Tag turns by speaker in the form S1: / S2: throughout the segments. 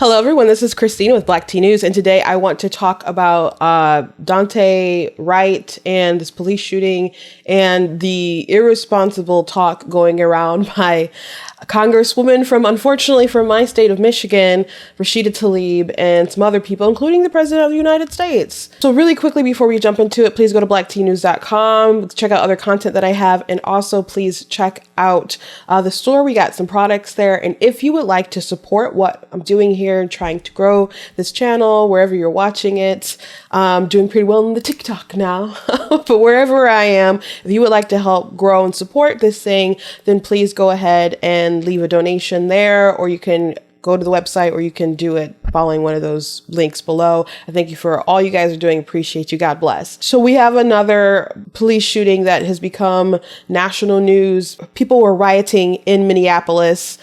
S1: Hello, everyone. This is Christina with Black Tea News, and today I want to talk about Daunte Wright and this police shooting and the irresponsible talk going around by a Congresswoman unfortunately, from my state of Michigan, Rashida Tlaib, and some other people, including the President of the United States. So really quickly, before we jump into it, please go to blacktnews.com, check out other content that I have, and also please check out the store. We got some products there, and if you would like to support what I'm doing here and trying to grow this channel, wherever you're watching it, doing pretty well in the TikTok now, but wherever I am, if you would like to help grow and support this thing, then please go ahead and leave a donation there, or you can go to the website, or you can do it following one of those links below. I thank you for all you guys are doing. Appreciate you. God bless. So we have another police shooting that has become national news. People were rioting in Minneapolis.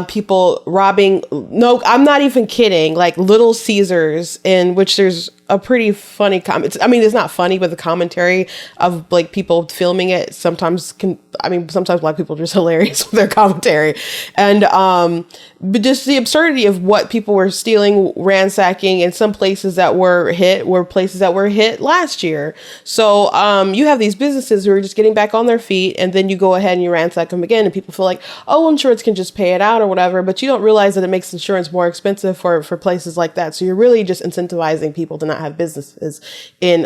S1: People robbing. No, I'm not even kidding. Like Little Caesars, in which there's a pretty funny comment. I mean, it's not funny, but the commentary of like people filming it sometimes sometimes Black people are just hilarious with their commentary. And, but just the absurdity of what people were stealing, ransacking, and some places that were hit last year. So, you have these businesses who are just getting back on their feet, and then you go ahead and you ransack them again, and people feel like, oh, insurance can just pay it out or whatever, but you don't realize that it makes insurance more expensive for places like that. So you're really just incentivizing people to not have businesses in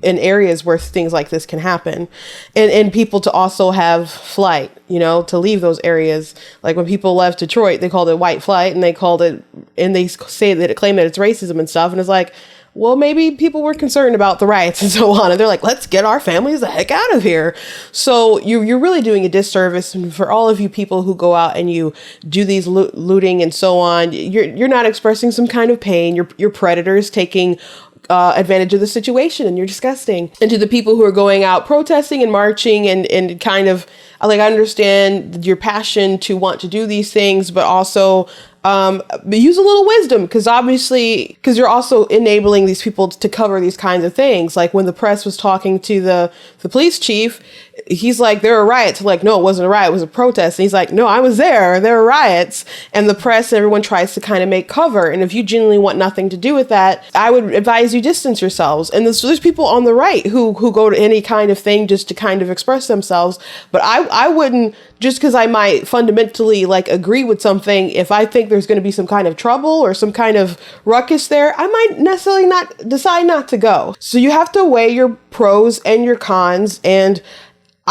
S1: areas where things like this can happen, and people to also have flight, to leave those areas. Like when people left Detroit, they called it white flight, and they say that it claimed that it's racism and stuff. And it's like, well, maybe people were concerned about the riots and so on. And they're like, let's get our families the heck out of here. So you're really doing a disservice. And for all of you people who go out and you do these looting and so on, you're not expressing some kind of pain. You're predators taking advantage of the situation, and you're disgusting. And to the people who are going out protesting and marching and kind of like, I understand your passion to want to do these things, but also use a little wisdom, because you're also enabling these people to cover these kinds of things. Like when the press was talking to the police chief, he's like, there were riots. Like, no, it wasn't a riot, it was a protest. And he's like, no, I was there were riots. And the press and everyone tries to kind of make cover. And if you genuinely want nothing to do with that, I would advise you distance yourselves. And there's people on the right who go to any kind of thing just to kind of express themselves. But I wouldn't, just because I might fundamentally agree with something, if I think there's going to be some kind of trouble or some kind of ruckus there, I might necessarily decide not to go. So you have to weigh your pros and your cons, and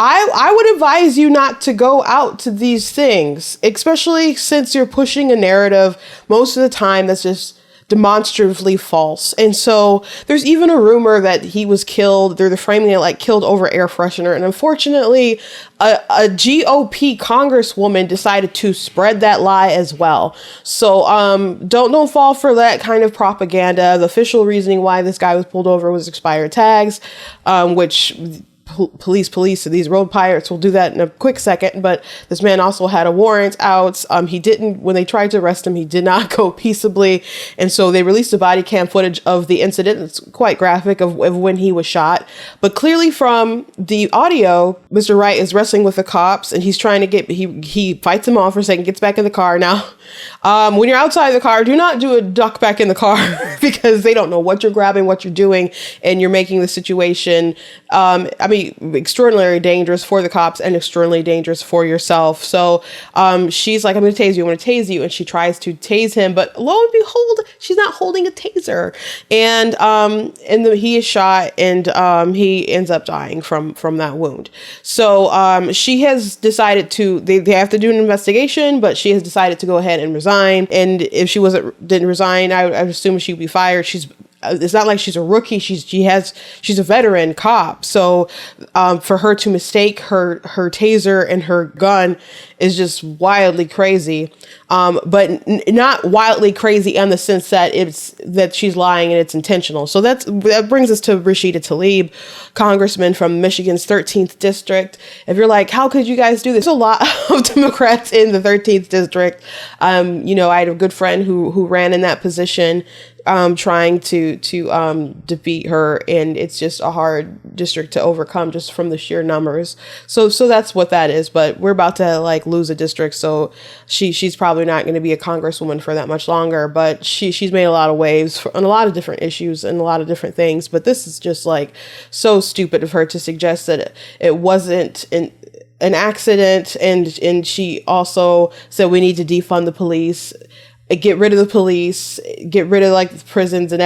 S1: I would advise you not to go out to these things, especially since you're pushing a narrative most of the time that's just demonstratively false. And so there's even a rumor that he was killed. They're framing it killed over air freshener. And unfortunately, a GOP congresswoman decided to spread that lie as well. So don't fall for that kind of propaganda. The official reasoning why this guy was pulled over was expired tags, which police, so these road pirates will do that in a quick second. But this man also had a warrant out. When they tried to arrest him, he did not go peaceably. And so they released the body cam footage of the incident. It's quite graphic of when he was shot. But clearly from the audio, Mr. Wright is wrestling with the cops, and he's trying to he fights him off for a second, gets back in the car. Now, when you're outside the car, do not do a duck back in the car because they don't know what you're grabbing, what you're doing, and you're making the situation, extraordinarily dangerous for the cops and extraordinarily dangerous for yourself. So she's like, I'm going to tase you. I'm going to tase you. And she tries to tase him. But lo and behold, she's not holding a taser. And he is shot, and he ends up dying from that wound. So she has decided they have to do an investigation, but she has decided to go ahead and resign. And if she didn't resign, I would assume she would be fired. It's not like she's a rookie. She's a veteran cop. So for her to mistake her taser and her gun is just wildly crazy. But not wildly crazy in the sense that she's lying and it's intentional. So that brings us to Rashida Tlaib, congressman from Michigan's 13th district. If you're like, how could you guys do this? There's a lot of Democrats in the 13th district. I had a good friend who ran in that position, trying to defeat her, and it's just a hard district to overcome just from the sheer numbers. So that's what that is. But we're about to lose a district, so she's probably probably not going to be a congresswoman for that much longer, but she's made a lot of waves on a lot of different issues and a lot of different things. But this is just like so stupid of her to suggest that it wasn't an accident. And she also said we need to defund the police, get rid of the police, get rid of like the prisons and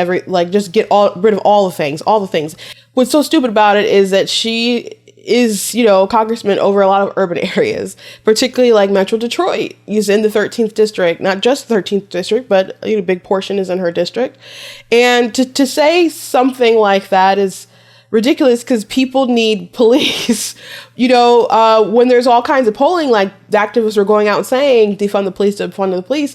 S1: just get rid of all the things. What's so stupid about it is that she is, congressman over a lot of urban areas, particularly like Metro Detroit. He's in the 13th district, not just the 13th district, but a big portion is in her district. And to say something like that is ridiculous because people need police. When there's all kinds of polling, like the activists are going out and saying defund the police, defund the police.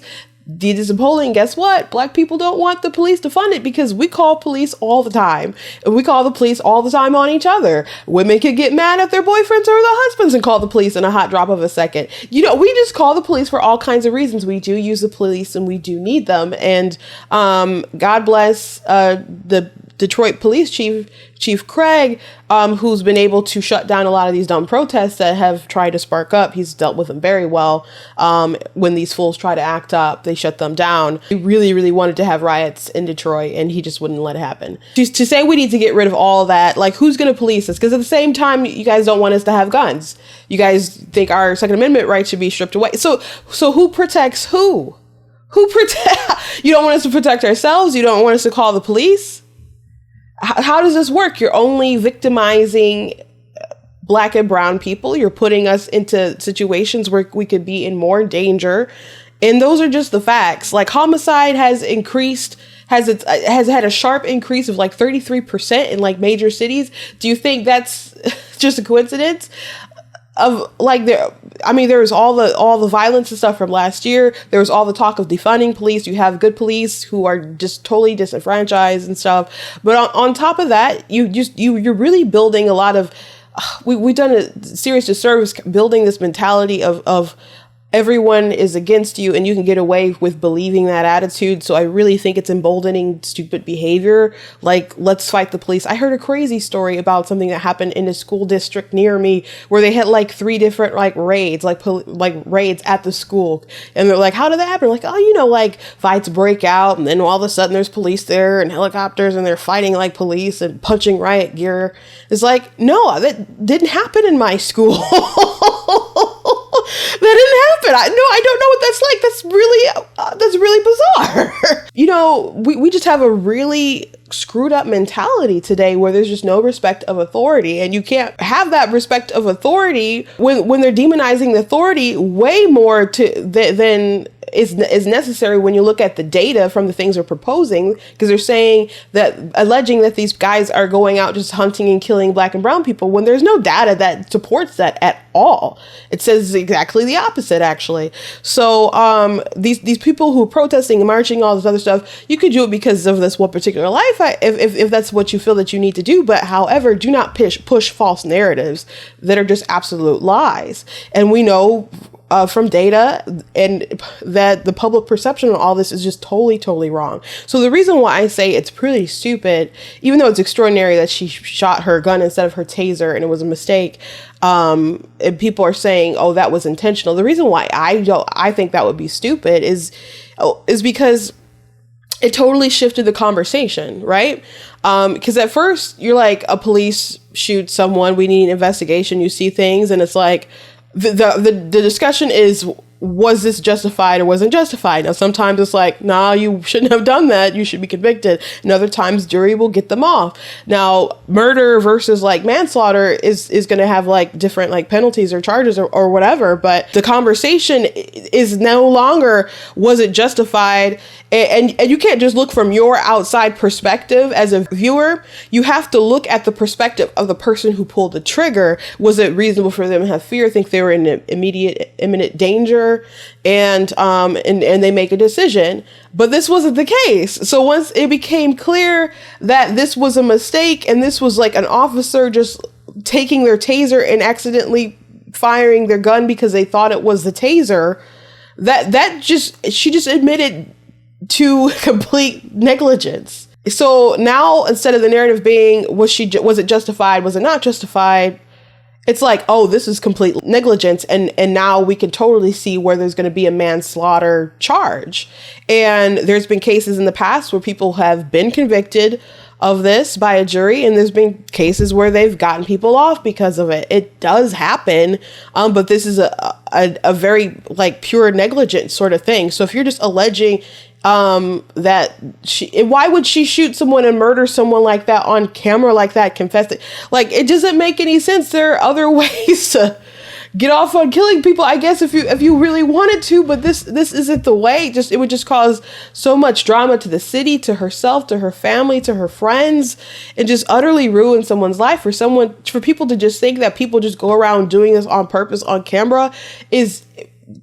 S1: Did some polling, guess what? Black people don't want the police to fund it because we call police all the time. And we call the police all the time on each other. Women can get mad at their boyfriends or their husbands and call the police in a hot drop of a second. We just call the police for all kinds of reasons. We do use the police and we do need them. And God bless the Detroit police chief Craig, who's been able to shut down a lot of these dumb protests that have tried to spark up. He's dealt with them very well. When these fools try to act up, they shut them down. He really, really wanted to have riots in Detroit, and he just wouldn't let it happen. To say we need to get rid of all of that, like, who's going to police us? Because at the same time, you guys don't want us to have guns. You guys think our Second Amendment rights should be stripped away. So who protects who? You don't want us to protect ourselves? You don't want us to call the police? How does this work? You're only victimizing Black and brown people. You're putting us into situations where we could be in more danger. And those are just the facts. Like, homicide has increased, has had a sharp increase of like 33% in like major cities. Do you think that's just a coincidence? Of like there was all the violence and stuff from last year. There was all the talk of defunding police. You have good police who are just totally disenfranchised and stuff. But on top of that, you're really building a lot of. We've done a serious disservice building this mentality of everyone is against you and you can get away with believing that attitude. So I really think it's emboldening stupid behavior. Like, let's fight the police. I heard a crazy story about something that happened in a school district near me where they had like 3 different like raids, like raids at the school. And they're like, how did that happen? Like, like fights break out and then all of a sudden there's police there and helicopters and they're fighting like police and punching riot gear. It's like, no, that didn't happen in my school. That didn't happen. I don't know what that's like. That's really bizarre. We just have a really screwed up mentality today where there's just no respect of authority, and you can't have that respect of authority when they're demonizing the authority way more than is necessary when you look at the data from the things they're proposing, because they're saying that, alleging that these guys are going out just hunting and killing Black and brown people when there's no data that supports that at all. It says exactly the opposite, actually. So these people who are protesting and marching, all this other stuff, you could do it because of this one particular life, if that's what you feel that you need to do. But however, do not push false narratives that are just absolute lies. And we know from data and that the public perception of all this is just totally, totally wrong. So the reason why I say it's pretty stupid, even though it's extraordinary that she shot her gun instead of her taser and it was a mistake, and people are saying, oh, that was intentional. The reason why I think that would be stupid is because it totally shifted the conversation, right? Because at first you're like, a police shoots someone, we need an investigation. You see things and it's like, the discussion is, was this justified or wasn't justified? Now, sometimes it's like, nah, you shouldn't have done that. You should be convicted. And other times jury will get them off. Now, murder versus like manslaughter is going to have like different like penalties or charges or whatever. But the conversation is no longer, was it justified? And you can't just look from your outside perspective as a viewer. You have to look at the perspective of the person who pulled the trigger. Was it reasonable for them to have fear, think they were in imminent danger, and they make a decision? But this wasn't the case. So once it became clear that this was a mistake and this was like an officer just taking their taser and accidentally firing their gun because they thought it was the taser, she just admitted to complete negligence. So now, instead of the narrative being, was it justified, was it not justified, It's like, oh, this is complete negligence. And now we can totally see where there's going to be a manslaughter charge. And there's been cases in the past where people have been convicted of this by a jury, and there's been cases where they've gotten people off because of it. It does happen, but this is a very like pure negligence sort of thing. So if you're just alleging that why would she shoot someone and murder someone like that on camera like that, confess it? Like, it doesn't make any sense. There are other ways to get off on killing people, I guess, if you really wanted to, but this isn't the way. It would just cause so much drama to the city, to herself, to her family, to her friends, and just utterly ruin someone's life. For people to just think that people just go around doing this on purpose on camera is,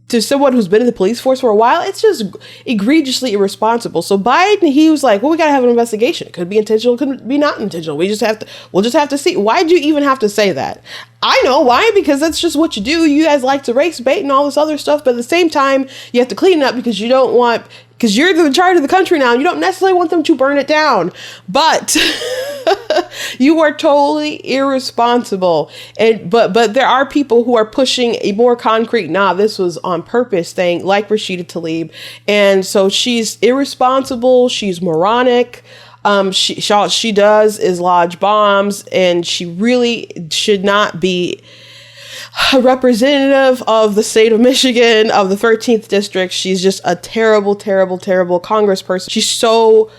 S1: to someone who's been in the police force for a while, it's just egregiously irresponsible. So Biden, he was like, well, we got to have an investigation. It could be intentional, could be not intentional. We'll just have to see. Why do you even have to say that? I know why, because that's just what you do. You guys like to race bait and all this other stuff, but at the same time, you have to clean it up because because you're in charge of the country now, and you don't necessarily want them to burn it down. But you are totally irresponsible. But there are people who are pushing a more concrete, this was on purpose thing, like Rashida Tlaib. And so she's irresponsible, she's moronic. All she does is lodge bombs, and she really should not be a representative of the state of Michigan, of the 13th district. She's just a terrible, terrible, terrible congressperson. She's so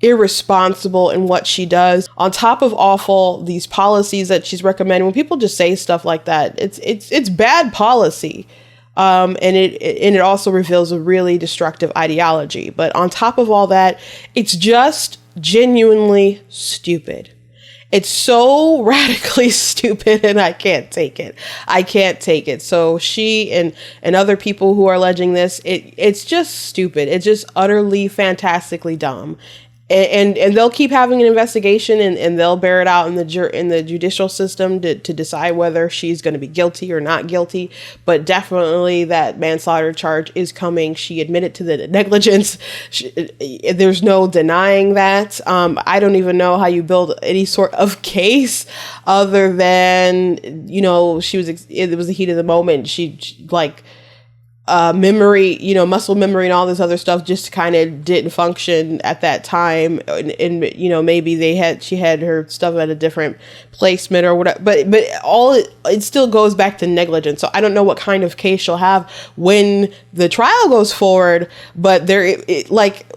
S1: irresponsible in what she does. On top of awful, these policies that she's recommending, when people just say stuff like that, it's bad policy. And it also reveals a really destructive ideology. But on top of all that, it's just genuinely stupid. It's so radically stupid, and I can't take it. So she and other people who are alleging this, it's just stupid. It's just utterly fantastically dumb. And they'll keep having an investigation, and they'll bear it out in the judicial system to decide whether she's going to be guilty or not guilty. But definitely that manslaughter charge is coming. She admitted to the negligence. There's no denying that. I don't even know how you build any sort of case other than, it was the heat of the moment. She like, memory, muscle memory and all this other stuff just kind of didn't function at that time. And maybe she had her stuff at a different placement or whatever, but it still goes back to negligence. So I don't know what kind of case she'll have when the trial goes forward, but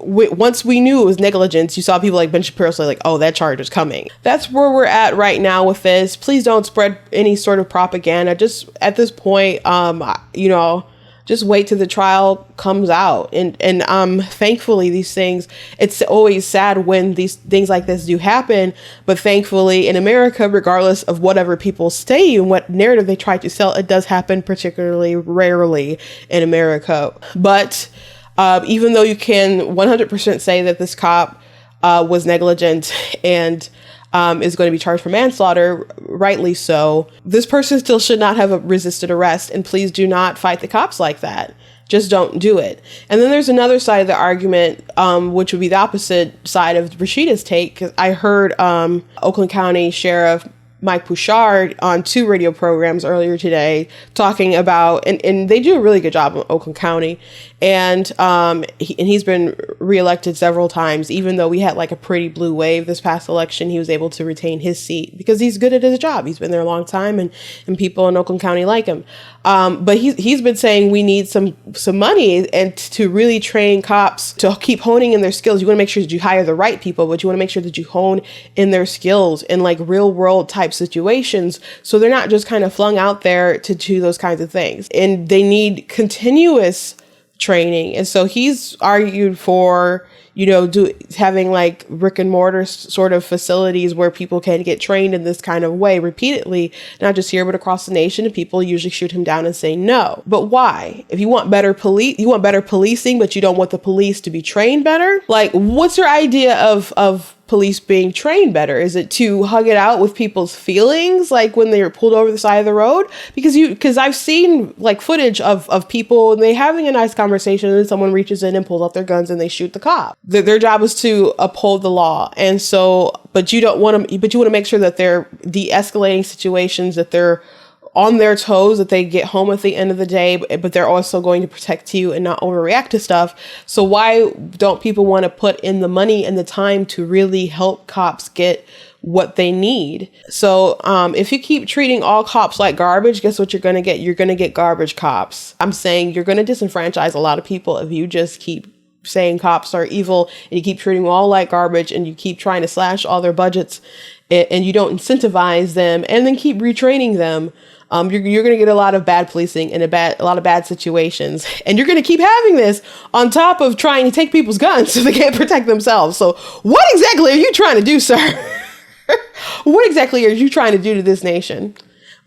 S1: once we knew it was negligence, you saw people like Ben Shapiro say like, oh, that charge is coming. That's where we're at right now with this. Please don't spread any sort of propaganda. Just at this point, just wait till the trial comes out. And thankfully these things, it's always sad when these things like this do happen. But thankfully in America, regardless of whatever people say and what narrative they try to sell, it does happen particularly rarely in America. But even though you can 100% say that this cop was negligent and is going to be charged for manslaughter, rightly so, this person still should not have resisted arrest. And please do not fight the cops like that. Just don't do it. And then there's another side of the argument, which would be the opposite side of Rashida's take. 'Cause I heard Oakland County Sheriff Mike Bouchard on 2 radio programs earlier today talking about, and they do a really good job in Oakland County. And he's been reelected several times. Even though we had like a pretty blue wave this past election, he was able to retain his seat because he's good at his job. He's been there a long time, and people in Oakland County like him. But he's been saying we need some money and to really train cops to keep honing in their skills. You want to make sure that you hire the right people, but you want to make sure that you hone in their skills in like real world type situations, so they're not just kind of flung out there to do those kinds of things. And they need continuous training. And so he's argued for, having like brick and mortar sort of facilities where people can get trained in this kind of way repeatedly, not just here, but across the nation. And people usually shoot him down and say no. But why? If you want better policing, but you don't want the police to be trained better? Like, what's your idea of police being trained better? Is it to hug it out with people's feelings, like when they're pulled over the side of the road? Because I've seen like footage of people and they having a nice conversation and then someone reaches in and pulls out their guns and they shoot the cop. Their job is to uphold the law. And so, but you want to make sure that they're de-escalating situations, that they're on their toes, that they get home at the end of the day, but they're also going to protect you and not overreact to stuff. So why don't people want to put in the money and the time to really help cops get what they need? So if you keep treating all cops like garbage, guess what you're going to get? You're going to get garbage cops. I'm saying you're going to disenfranchise a lot of people if you just keep saying cops are evil and you keep treating them all like garbage and you keep trying to slash all their budgets and you don't incentivize them and then keep retraining them. You're going to get a lot of bad policing and a lot of bad situations. And you're going to keep having this on top of trying to take people's guns so they can't protect themselves. So what exactly are you trying to do, sir? What exactly are you trying to do to this nation?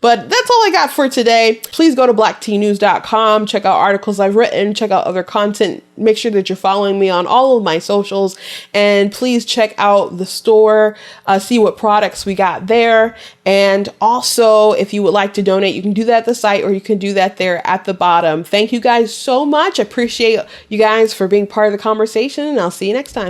S1: But that's all I got for today. Please go to blacktnews.com, check out articles I've written, check out other content. Make sure that you're following me on all of my socials. And please check out the store, see what products we got there. And also, if you would like to donate, you can do that at the site or you can do that there at the bottom. Thank you guys so much. I appreciate you guys for being part of the conversation, and I'll see you next time.